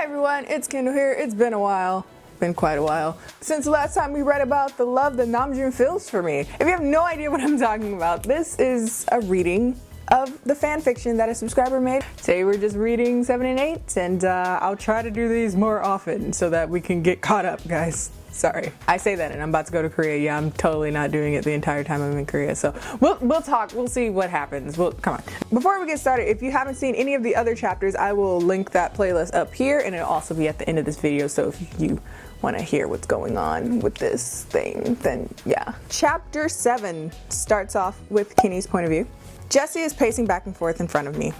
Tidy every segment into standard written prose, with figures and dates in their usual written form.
everyone, it's Kendall here. It's been a while. Been quite a while since the last time we read about the love that Namjoon feels for me. If you have no idea what I'm talking about, this is a reading of the fan fiction that a subscriber made. Today we're just reading 7 and 8, and I'll try to do these more often so that we can get caught up, guys. Sorry. I say that and I'm about to go to Korea. Yeah, I'm totally not doing it the entire time I'm in Korea. So we'll talk. We'll see what happens. Come on. Before we get started, if you haven't seen any of the other chapters, I will link that playlist up here, and it'll also be at the end of this video. So if you want to hear what's going on with this thing, then yeah. Chapter 7 starts off with Kennie's point of view. Jesse is pacing back and forth in front of me.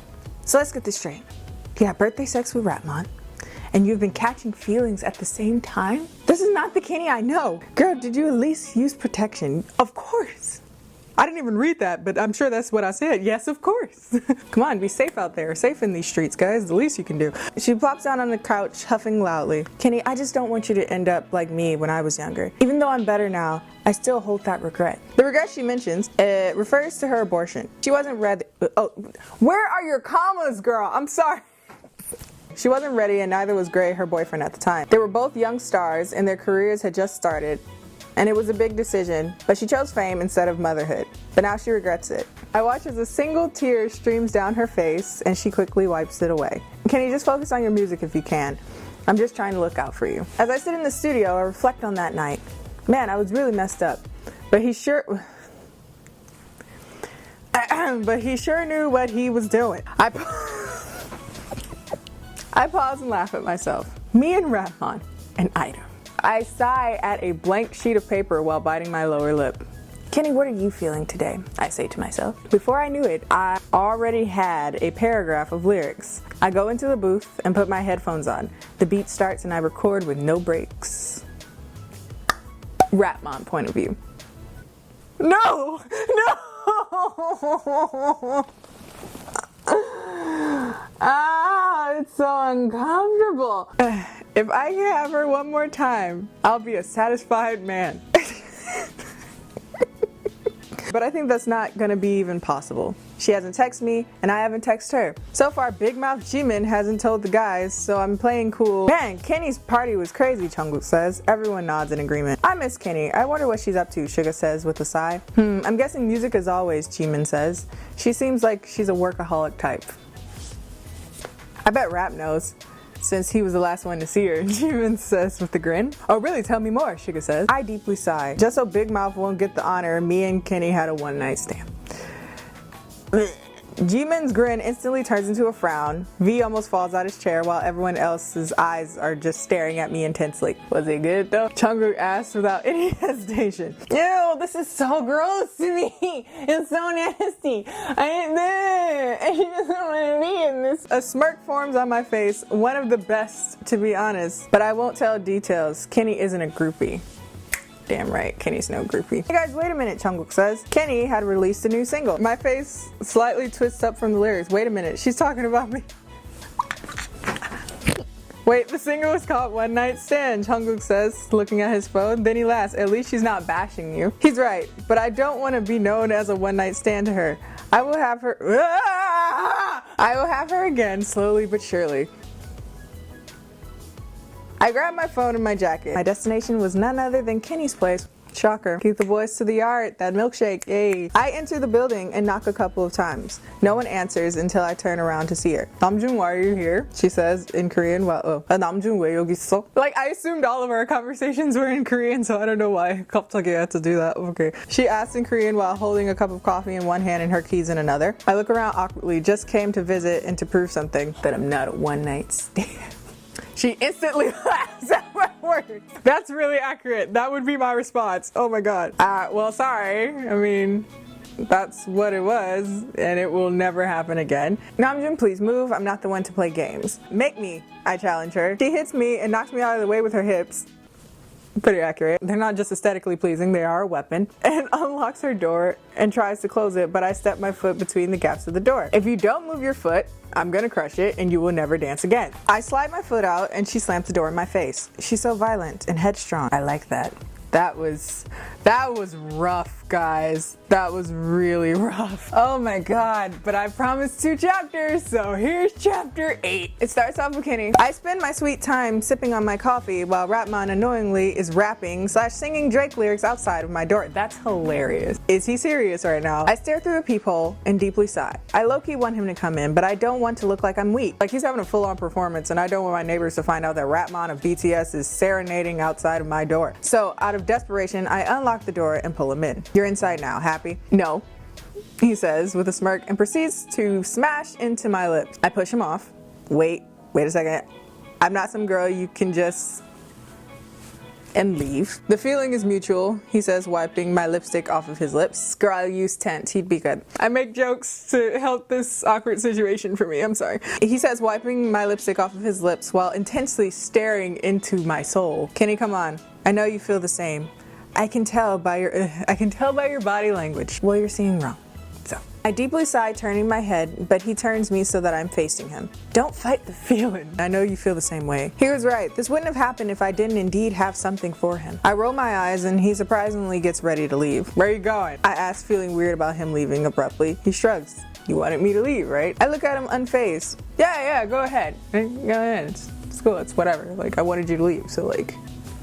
So let's get this straight. You had birthday sex with Ratmon, and you've been catching feelings at the same time? This is not the Kennie I know. Girl, did you at least use protection? Of course. I didn't even read that, but I'm sure that's what I said. Yes, of course. Come on, be safe out there. Safe in these streets, guys. The least you can do. She plops down on the couch, huffing loudly. Kennie, I just don't want you to end up like me when I was younger. Even though I'm better now, I still hold that regret. The regret she mentions refers to her abortion. She wasn't ready. Oh, where are your commas, girl? I'm sorry. She wasn't ready, and neither was Gray, her boyfriend at the time. They were both young stars, and their careers had just started, and it was a big decision, but she chose fame instead of motherhood. But now she regrets it. I watch as a single tear streams down her face, and she quickly wipes it away. Kennie, just focus on your music if you can. I'm just trying to look out for you. As I sit in the studio, I reflect on that night. Man, I was really messed up, but he sure knew what he was doing. I pause and laugh at myself. Me and Ratmon, an item. I sigh at a blank sheet of paper while biting my lower lip. Kennie, what are you feeling today? I say to myself. Before I knew it, I already had a paragraph of lyrics. I go into the booth and put my headphones on. The beat starts and I record with no breaks. Ratmon point of view. No! It's so uncomfortable. If I can have her one more time, I'll be a satisfied man. But I think that's not gonna be even possible. She hasn't texted me, and I haven't texted her. So far, Big Mouth Jimin hasn't told the guys, so I'm playing cool. Man, Kennie's party was crazy, Jungkook says. Everyone nods in agreement. I miss Kennie. I wonder what she's up to, Suga says with a sigh. I'm guessing music as always, Jimin says. She seems like she's a workaholic type. I bet Rap knows, since he was the last one to see her, Jimin says with a grin. Oh really, tell me more, Suga says. I deeply sigh. Just so Big Mouth won't get the honor, me and Kennie had a one-night stand. Jimin's grin instantly turns into a frown. V almost falls out his chair while everyone else's eyes are just staring at me intensely. Was it good though? Jungkook asks without any hesitation. Ew, this is so gross to me. It's so nasty. I just don't want to be in this. A smirk forms on my face, one of the best to be honest, but I won't tell details. Kennie isn't a groupie. Damn right, Kennie's no groupie. Hey guys, wait a minute, Jungkook says. Kennie had released a new single. My face slightly twists up from the lyrics. Wait a minute, she's talking about me. Wait, the single was called One Night Stand, Jungkook says, looking at his phone. Then he laughs. At least she's not bashing you. He's right, but I don't want to be known as a one-night stand to her. I will have her again, slowly but surely. I grabbed my phone and my jacket. My destination was none other than Kennie's place. Shocker. Keep the boys to the yard. That milkshake, yay. I enter the building and knock a couple of times. No one answers until I turn around to see her. Namjoon, why are you here? She says in Korean. Namjoon, 왜 여기 있어? Like, I assumed all of our conversations were in Korean, so I don't know why 갑자기 I had to do that. Okay. She asks in Korean while holding a cup of coffee in one hand and her keys in another. I look around awkwardly. Just came to visit and to prove something. That I'm not a one-night stand. She instantly laughs at my words. That's really accurate. That would be my response. Oh my god. Well, sorry. I mean, that's what it was, and it will never happen again. Namjoon, please move. I'm not the one to play games. Make me, I challenge her. She hits me and knocks me out of the way with her hips. Pretty accurate. They're not just aesthetically pleasing, they are a weapon. And unlocks her door and tries to close it, but I step my foot between the gaps of the door. If you don't move your foot, I'm gonna crush it and you will never dance again. I slide my foot out and she slams the door in my face. She's so violent and headstrong. I like that. That was That was rough, guys. That was really rough. Oh my god, but I promised 2 chapters, so here's chapter 8. It starts off with Kenny. I spend my sweet time sipping on my coffee while Ratman annoyingly is rapping / singing Drake lyrics outside of my door. That's hilarious. Is he serious right now? I stare through a peephole and deeply sigh. I low-key want him to come in, but I don't want to look like I'm weak. Like he's having a full-on performance and I don't want my neighbors to find out that Ratman of BTS is serenading outside of my door. So out of desperation, I unlock the door and pull him in. You're inside now, happy? No, he says with a smirk and proceeds to smash into my lips. I push him off. Wait a second. I'm not some girl you can just... and leave. The feeling is mutual, he says, wiping my lipstick off of his lips. Girl, I'll use tent, he'd be good. I make jokes to help this awkward situation for me, I'm sorry. He says, wiping my lipstick off of his lips while intensely staring into my soul. Kenny, come on. I know you feel the same. I can tell by your body language. Well, you're seeing wrong. So I deeply sigh, turning my head, but he turns me so that I'm facing him. Don't fight the feeling. I know you feel the same way. He was right. This wouldn't have happened if I didn't indeed have something for him. I roll my eyes and he surprisingly gets ready to leave. Where are you going? I ask, feeling weird about him leaving abruptly. He shrugs. You wanted me to leave, right? I look at him unfazed. Yeah, go ahead. Go ahead. It's cool. It's whatever. Like, I wanted you to leave, so like...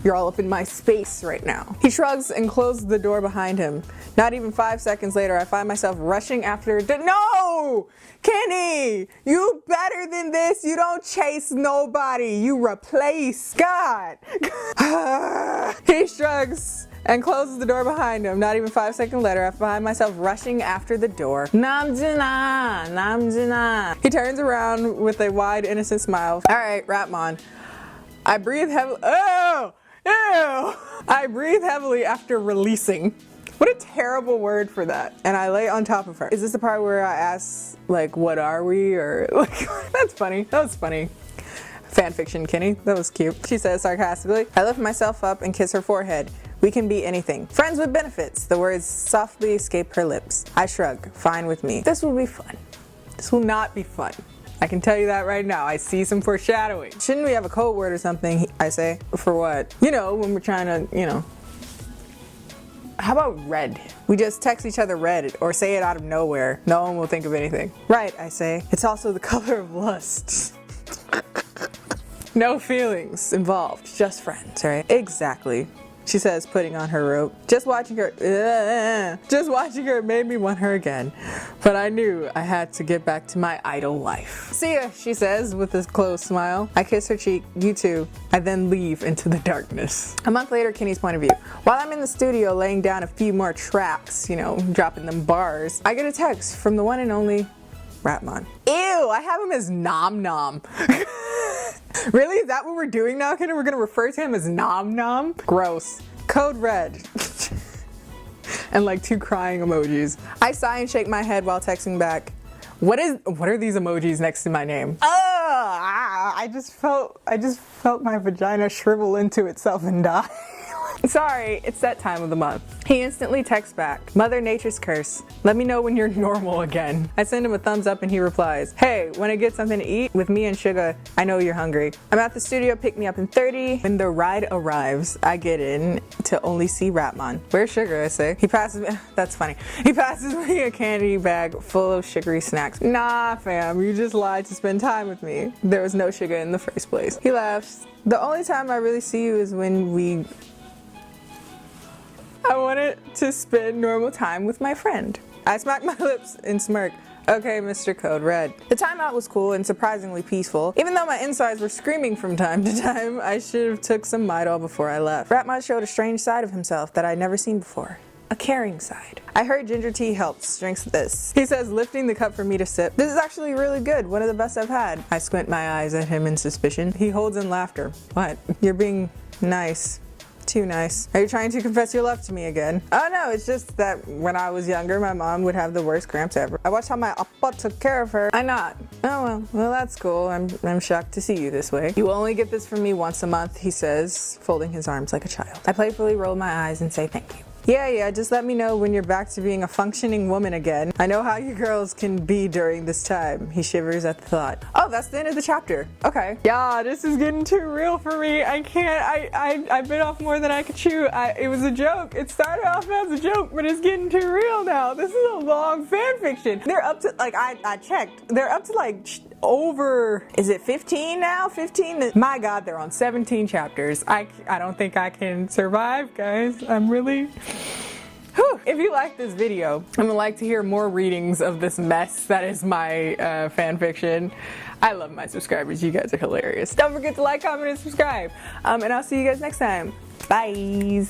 you're all up in my space right now. He shrugs and closes the door behind him. Not even 5 seconds later, I find myself rushing after no! Kenny! You better than this. You don't chase nobody. You replace God. He shrugs and closes the door behind him. Not even 5 seconds later, I find myself rushing after the door. Namjoon. He turns around with a wide, innocent smile. All right, Ratman. I breathe heavily. Oh! Ew! I breathe heavily after releasing. What a terrible word for that. And I lay on top of her. Is this the part where I ask, like, what are we? Or, like, that's funny. That was funny. Fanfiction, Kenny. That was cute. She says sarcastically. I lift myself up and kiss her forehead. We can be anything. Friends with benefits. The words softly escape her lips. I shrug. Fine with me. This will be fun. This will not be fun. I can tell you that right now. I see some foreshadowing. Shouldn't we have a code word or something, I say? For what? You know, when we're trying to, you know. How about red? We just text each other red or say it out of nowhere. No one will think of anything. Right, I say. It's also the color of lust. No feelings involved, just friends, right? Exactly. She says, putting on her robe. Just watching her made me want her again. But I knew I had to get back to my idle life. See ya, she says with a closed smile. I kiss her cheek, you too. I then leave into the darkness. A month later, Kenny's point of view. While I'm in the studio laying down a few more tracks, you know, dropping them bars, I get a text from the one and only Ratman. Ew, I have him as Nom Nom. Really? Is that what we're doing now, Kenny? We're gonna refer to him as Nom Nom? Gross. Code red. And like 2 crying emojis. I sigh and shake my head while texting back. What are these emojis next to my name? I just felt my vagina shrivel into itself and die. Sorry, it's that time of the month. He instantly texts back, Mother Nature's curse. Let me know when you're normal again. I send him a thumbs up and he replies, hey, wanna get something to eat? With me and Sugar, I know you're hungry. I'm at the studio, pick me up in 30. When the ride arrives, I get in to only see Ratman. Where's Sugar, I say. He passes me, that's funny. He passes me a candy bag full of sugary snacks. Nah, fam, you just lied to spend time with me. There was no sugar in the first place. He laughs. The only time I really see you is when I wanted to spend normal time with my friend. I smack my lips and smirk. Okay, Mr. Code Red. The timeout was cool and surprisingly peaceful. Even though my insides were screaming from time to time, I should have took some Midol before I left. Ratman showed a strange side of himself that I'd never seen before. A caring side. I heard ginger tea helps. Drinks this. He says, lifting the cup for me to sip. This is actually really good. One of the best I've had. I squint my eyes at him in suspicion. He holds in laughter. What? You're being nice. Too nice. Are you trying to confess your love to me again? Oh no, it's just that when I was younger, my mom would have the worst cramps ever. I watched how my appa took care of her. I'm not. Oh well, that's cool. I'm shocked to see you this way. You only get this from me once a month, he says, folding his arms like a child. I playfully roll my eyes and say thank you. Yeah, just let me know when you're back to being a functioning woman again. I know how you girls can be during this time. He shivers at the thought. Oh, that's the end of the chapter. Okay. Yeah, this is getting too real for me. I can't, I bit off more than I could chew. It was a joke. It started off as a joke, but it's getting too real now. This is a long fan fiction. They're up to, like, I checked. They're up to like over, is it 15 now? 15? My God, they're on 17 chapters. I don't think I can survive, guys. I'm really... Whew. If you like this video and would like to hear more readings of this mess that is my fan fiction, I love my subscribers. You guys are hilarious. Don't forget to like, comment, and subscribe. And I'll see you guys next time. Bye.